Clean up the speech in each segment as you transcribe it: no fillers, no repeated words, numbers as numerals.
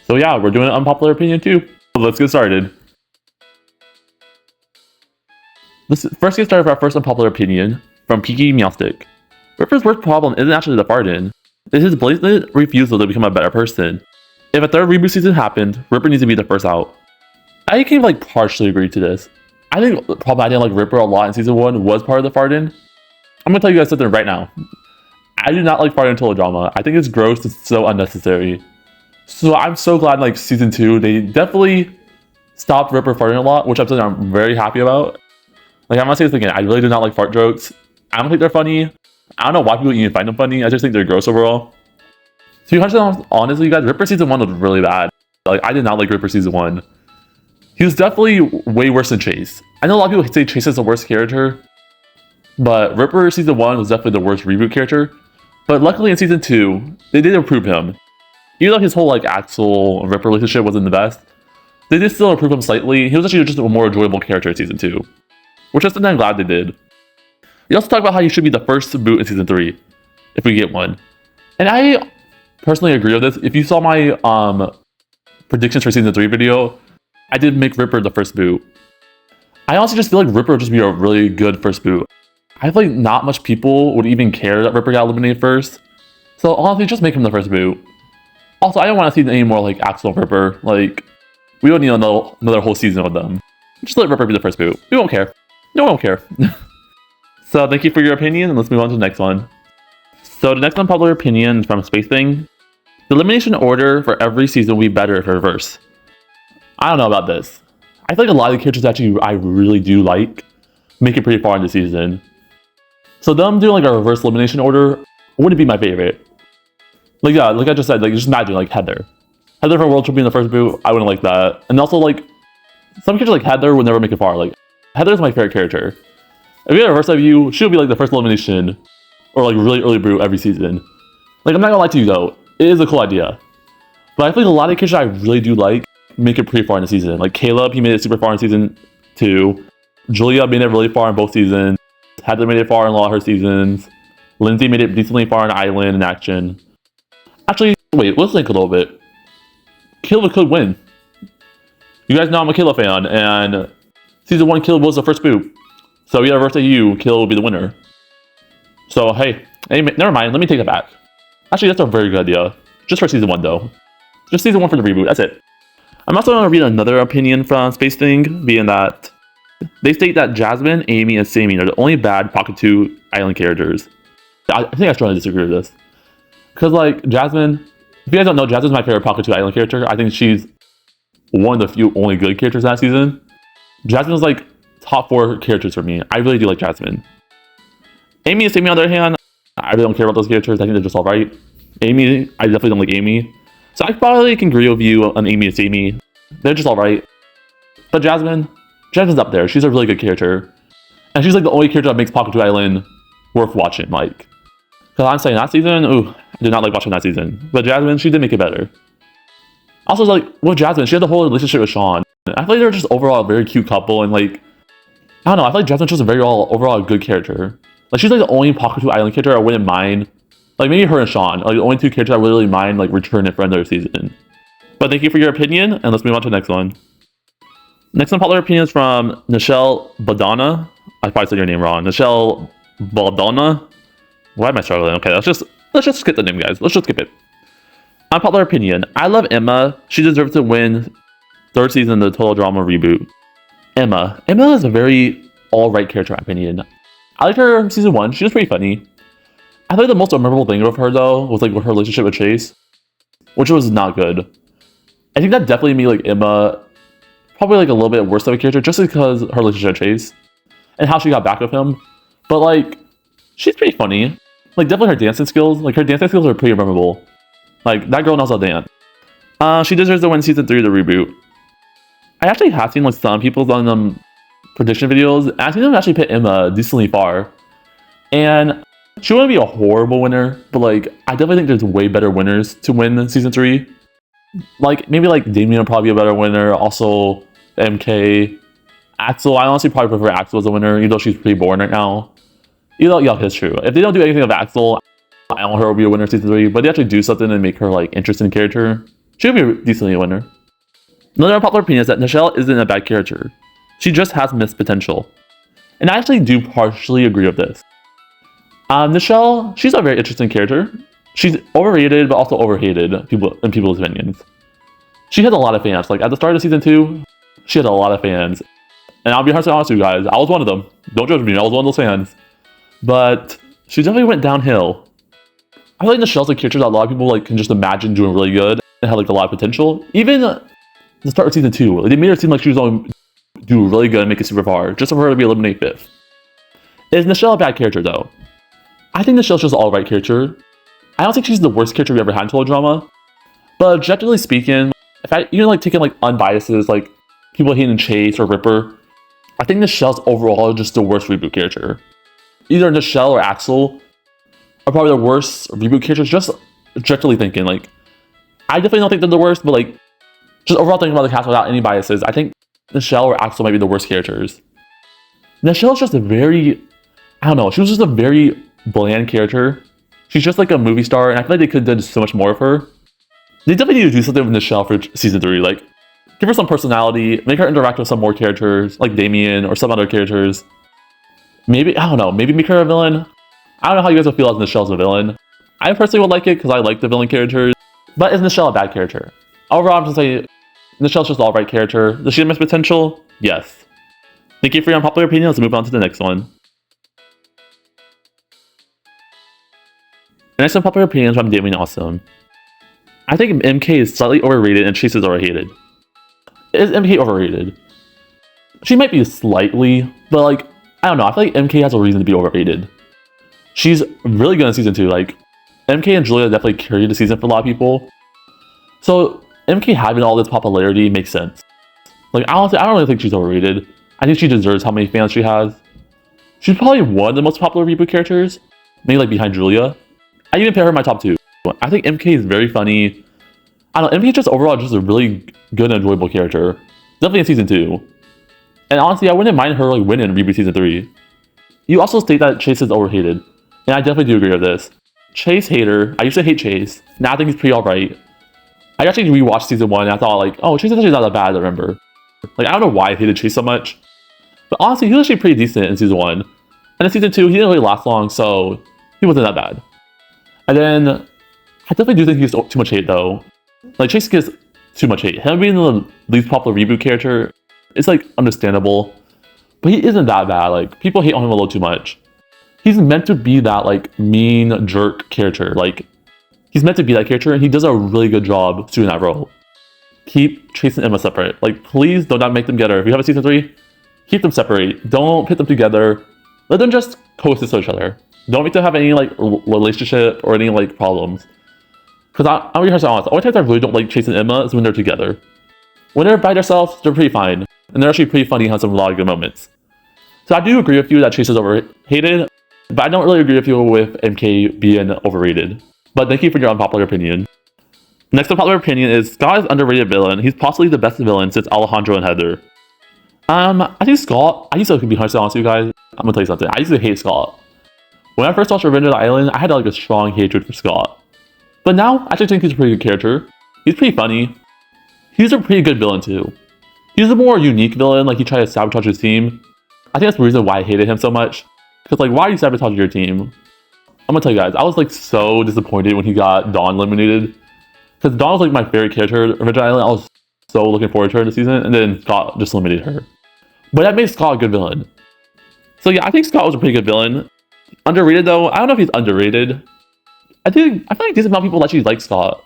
So yeah, we're doing an unpopular opinion too. So let's get started. Let's first get started with our first unpopular opinion from Peaky Meowstick. Ripper's worst problem isn't actually the farting. It's his blatant refusal to become a better person. If a third reboot season happened, Ripper needs to be the first out. I can partially agree to this. I think the problem I didn't like Ripper a lot in season 1 was part of the farting. I'm gonna tell you guys something right now. I do not like farting teledrama. I think it's gross, it's so unnecessary. So I'm so glad season 2, they definitely stopped Ripper farting a lot, which I'm very happy about. I'm gonna say this again, I really do not like fart jokes. I don't think they're funny. I don't know why people even find them funny. I just think they're gross overall. To be honestly, you guys, Ripper season 1 was really bad. I did not like Ripper season 1. He was definitely way worse than Chase. I know a lot of people say Chase is the worst character, but Ripper season 1 was definitely the worst reboot character. But luckily in season 2, they did improve him. Even though his whole Axel and Ripper relationship wasn't the best, they did still improve him slightly. He was actually just a more enjoyable character in season 2, which is something I'm glad they did. We also talk about how he should be the first boot in season 3, if we get one. And I personally agree with this. If you saw my predictions for season 3 video, I did make Ripper the first boot. I honestly just feel like Ripper would just be a really good first boot. I feel like not much people would even care that Ripper got eliminated first. So honestly, just make him the first boot. Also, I don't want to see any more Axel and Ripper. We don't need another whole season with them. Just let Ripper be the first boot. We won't care. No one will care. So thank you for your opinion, and let's move on to the next one. So the next unpopular opinion is from Space Thing. The elimination order for every season will be better if reversed. I don't know about this. I feel like a lot of the characters I really do make it pretty far in the season. So them doing a reverse elimination order wouldn't be my favorite. I just said, just imagine Heather. Heather from World Trip being the first boot, I wouldn't like that. And also some characters like Heather would never make it far. Heather's my favorite character. If we had a reverse of you, she would be the first elimination or really early boot every season. I'm not gonna lie to you though, it is a cool idea. But I feel like a lot of characters I really do make it pretty far in the season. Caleb, he made it super far in season 2. Julia made it really far in both seasons. Heather made it far in a lot of her seasons. Lindsay made it decently far in Island and Action. Actually, wait, let's think a little bit. Caleb could win. You guys know I'm a Caleb fan, and season 1 Caleb was the first boot. So yeah, versus you, Caleb will be the winner. So hey, never mind, let me take that back. Actually, that's a very good idea. Just for season 1 though. Just season 1 for the reboot, that's it. I'm also going to read another opinion from Space Thing, being that they state that Jasmine, Amy, and Sammy are the only bad Pocket 2 Island characters. I think I strongly disagree with this. Because Jasmine, if you guys don't know, Jasmine's my favorite Pocket 2 Island character. I think she's one of the few only good characters in that season. Jasmine's top 4 characters for me. I really do like Jasmine. Amy and Sammy on the other hand, I really don't care about those characters. I think they're just alright. Amy, I definitely don't like Amy. So I probably can agree with you on Amy and Sammy. They're just alright. But Jasmine's up there. She's a really good character. And she's the only character that makes Pocket 2 Island worth watching. Because I'm saying that season, I did not like watching that season. But Jasmine, she did make it better. Also, with Jasmine, she had the whole relationship with Sean. I feel like they're just overall a very cute couple. And I don't know, I feel like Jasmine's just overall a good character. She's the only Pocket 2 Island character I wouldn't mind. Maybe her and Sean. The only 2 characters I really mind returning for another season. But thank you for your opinion, and let's move on to the next one. Next unpopular opinion is from Nichelle Badana. I probably said your name wrong. Nichelle Badana. Why am I struggling? Okay, let's just skip the name, guys. Let's just skip it. Unpopular opinion. I love Emma. She deserves to win 3rd season of the Total Drama reboot. Emma is a very alright character, in my opinion. I liked her in season 1. She was pretty funny. I think the most memorable thing of her though was with her relationship with Chase, which was not good. I think that definitely made Emma probably a little bit worse of a character just because her relationship with Chase and how she got back with him. But she's pretty funny. Definitely her dancing skills. Her dancing skills are pretty memorable. That girl knows how to dance. She deserves to win season 3 of the reboot. I actually have seen some people's on prediction videos, and I've seen them actually put Emma decently far. And she wouldn't be a horrible winner, but I definitely think there's way better winners to win season 3. Maybe Damien would probably be a better winner. Also, MK, Axel. I honestly probably prefer Axel as a winner, even though she's pretty boring right now. Even though, it's true. If they don't do anything with Axel, I want her to be a winner season 3. But they actually do something and make her interesting character. She would be decently a winner. Another unpopular opinion is that Nichelle isn't a bad character. She just has missed potential. And I actually do partially agree with this. Nichelle, she's a very interesting character. She's overrated, but also overhated in people's opinions. She has a lot of fans. Like, at the start of season 2, she had a lot of fans. And I'll be honest with you guys, I was one of them. Don't judge me, I was one of those fans. But she definitely went downhill. I feel like Nichelle's a character that a lot of people can just imagine doing really good and had a lot of potential. Even the start of season 2, they made her seem like she was going to do really good and make it super far, just for her to be eliminated 5th. Is Nichelle a bad character though? I think Nichelle's just an alright character. I don't think she's the worst character we ever had in total drama. But objectively speaking, if I even taking unbiases, like people hating Chase or Ripper, I think Nichelle's overall just the worst reboot character. Either Nichelle or Axel are probably the worst reboot characters, just objectively thinking. I definitely don't think they're the worst, but just overall thinking about the cast without any biases, I think Nichelle or Axel might be the worst characters. Nichelle's just a very, I don't know, she was just a very bland character. She's just like a movie star, and I feel like they could have done so much more of her. They definitely need to do something with Nichelle for season 3, give her some personality, make her interact with some more characters, like Damien or some other characters. Maybe, I don't know, maybe make her a villain. I don't know how you guys will feel as Nichelle's a villain. I personally would like it because I like the villain characters. But is Nichelle a bad character? Overall, I'm just saying Nichelle's just an alright character. Does she have missed potential? Yes. Thank you for your unpopular opinion. Let's move on to the next one. The next unpopular opinion is from Damien Awesome. I think MK is slightly overrated and Chase is overhated. Is MK overrated? She might be slightly, but I don't know. I feel like MK has a reason to be overrated. She's really good in season 2. MK and Julia definitely carried the season for a lot of people. So MK having all this popularity makes sense. Honestly, I don't really think she's overrated. I think she deserves how many fans she has. She's probably one of the most popular reboot characters, maybe behind Julia. I even pair her in my top 2. I think MK is very funny. I don't know, MK is just overall just a really good and enjoyable character. Definitely in season 2. And honestly, I wouldn't mind her winning reboot season 3. You also state that Chase is overhated, and I definitely do agree with this. Chase hater. I used to hate Chase. Now I think he's pretty alright. I actually rewatched season 1 and I thought oh, Chase is actually not that bad, I remember. I don't know why I hated Chase so much. But honestly, he was actually pretty decent in season 1. And in season 2, he didn't really last long, so he wasn't that bad. And then, I definitely do think he gets too much hate though. Chase gets too much hate. Him being the least popular reboot character, it's understandable. But he isn't that bad. People hate on him a little too much. He's meant to be that mean jerk character. He's meant to be that character, and he does a really good job doing that role. Keep Chase and Emma separate. Please do not make them together. If you have a season 3, keep them separate. Don't put them together. Let them just coexist with each other. Don't make them have any relationship or any problems. Because I'm gonna be honest, the only times I really don't like Chase and Emma is when they're together. When they're by themselves, they're pretty fine. And they're actually pretty funny and have some lot of good moments. So I do agree with you that Chase is overhated, but I don't really agree with you with MK being overrated. But thank you for your unpopular opinion. Next unpopular opinion is Scott is an underrated villain. He's possibly the best villain since Alejandro and Heather. I think Scott, I used to be honest with you guys. I'm gonna tell you something. I used to hate Scott. When I first watched Revenge of the Island, I had a strong hatred for Scott. But now, I actually think he's a pretty good character. He's pretty funny. He's a pretty good villain too. He's a more unique villain, he tried to sabotage his team. I think that's the reason why I hated him so much. Because why are you sabotaging your team? I'm gonna tell you guys, I was so disappointed when he got Dawn eliminated. Because Dawn was my favorite character in Revenge of the Island. I was so looking forward to her this season, and then Scott just eliminated her. But that made Scott a good villain. So yeah, I think Scott was a pretty good villain. Underrated though, I don't know if he's underrated. I feel like a decent amount of people actually like Scott.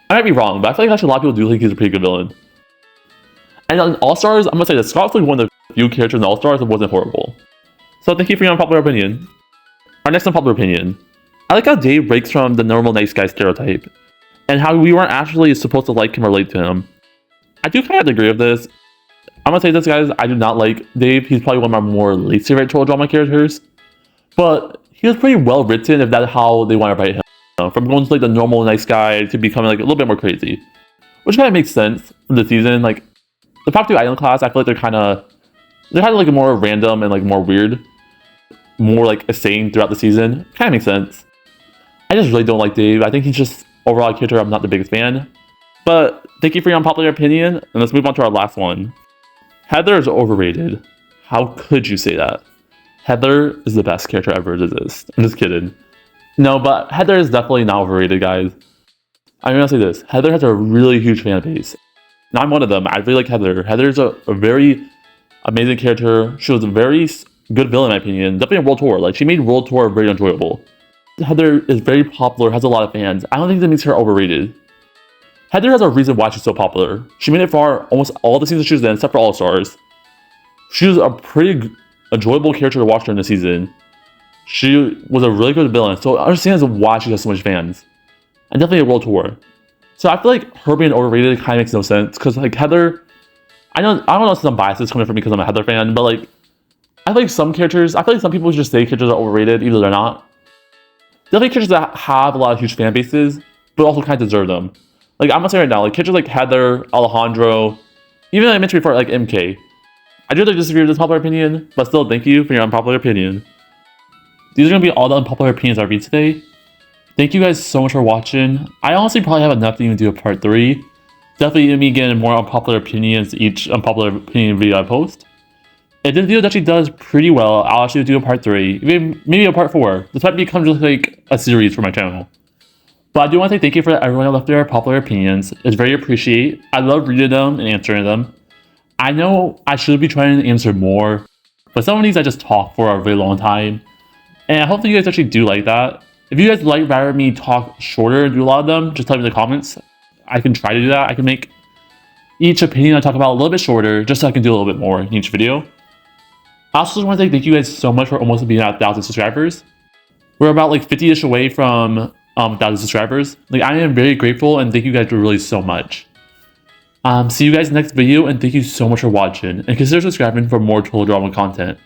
I might be wrong, but I feel like actually a lot of people do think he's a pretty good villain. And on All-Stars, I'm gonna say that Scott was one of the few characters in All-Stars that wasn't horrible. So thank you for your unpopular opinion. Our next unpopular opinion. I like how Dave breaks from the normal nice guy stereotype, and how we weren't actually supposed to like him or relate to him. I do kind of agree with this. I'm gonna say this, guys, I do not like Dave. He's probably one of my more least favorite total drama characters. But he was pretty well written if that's how they want to write him. From going to the normal nice guy to becoming a little bit more crazy. Which kind of makes sense for the season. The Pop 2 Island class, I feel like they're kind of more random and more weird. More insane throughout the season. Kind of makes sense. I just really don't like Dave. I think he's just overall a character I'm not the biggest fan. But thank you for your unpopular opinion, and let's move on to our last one. Heather is overrated. How could you say that? Heather is the best character ever to exist. I'm just kidding. No, but Heather is definitely not overrated, guys. I'm gonna say this. Heather has a really huge fan base. And I'm one of them. I really like Heather. Heather's a very amazing character. She was a very good villain, in my opinion. Definitely in World Tour. Like, she made World Tour very enjoyable. Heather is very popular, has a lot of fans. I don't think that makes her overrated. Heather has a reason why she's so popular. She made it far almost all the seasons she was in, except for All Stars. She was a pretty enjoyable character to watch during the season. She was a really good villain, so I understand why she has so much fans. And definitely a World Tour. So I feel like her being overrated kind of makes no sense, because like Heather, I don't know if some bias is coming from me because I'm a Heather fan, but like, I feel like some people just say characters are overrated, even though they're not. Definitely characters that have a lot of huge fan bases, but also kind of deserve them. Like, I'm gonna say right now, like characters like Heather, Alejandro, even I mentioned before, like MK. I do disagree with this popular opinion, but still, thank you for your unpopular opinion. These are gonna be all the unpopular opinions I read today. Thank you guys so much for watching. I honestly probably have enough to even do a part 3. Definitely me getting more unpopular opinions each unpopular opinion video I post. If this video actually does pretty well, I'll actually do a part 3, maybe a part 4. This might become just like a series for my channel. But I do want to say thank you for everyone that left their popular opinions. It's very appreciated. I love reading them and answering them. I know I should be trying to answer more, but some of these I just talk for a really long time. And I hope that you guys actually do like that. If you guys like rather me talk shorter and do a lot of them, just tell me in the comments. I can try to do that. I can make each opinion I talk about a little bit shorter, just so I can do a little bit more in each video. I also just want to say thank you guys so much for almost being at 1,000 subscribers. We're about like 50-ish away from 1,000 subscribers. Like, I am very grateful and thank you guys really so much. See you guys in the next video, and thank you so much for watching, and consider subscribing for more total drama content.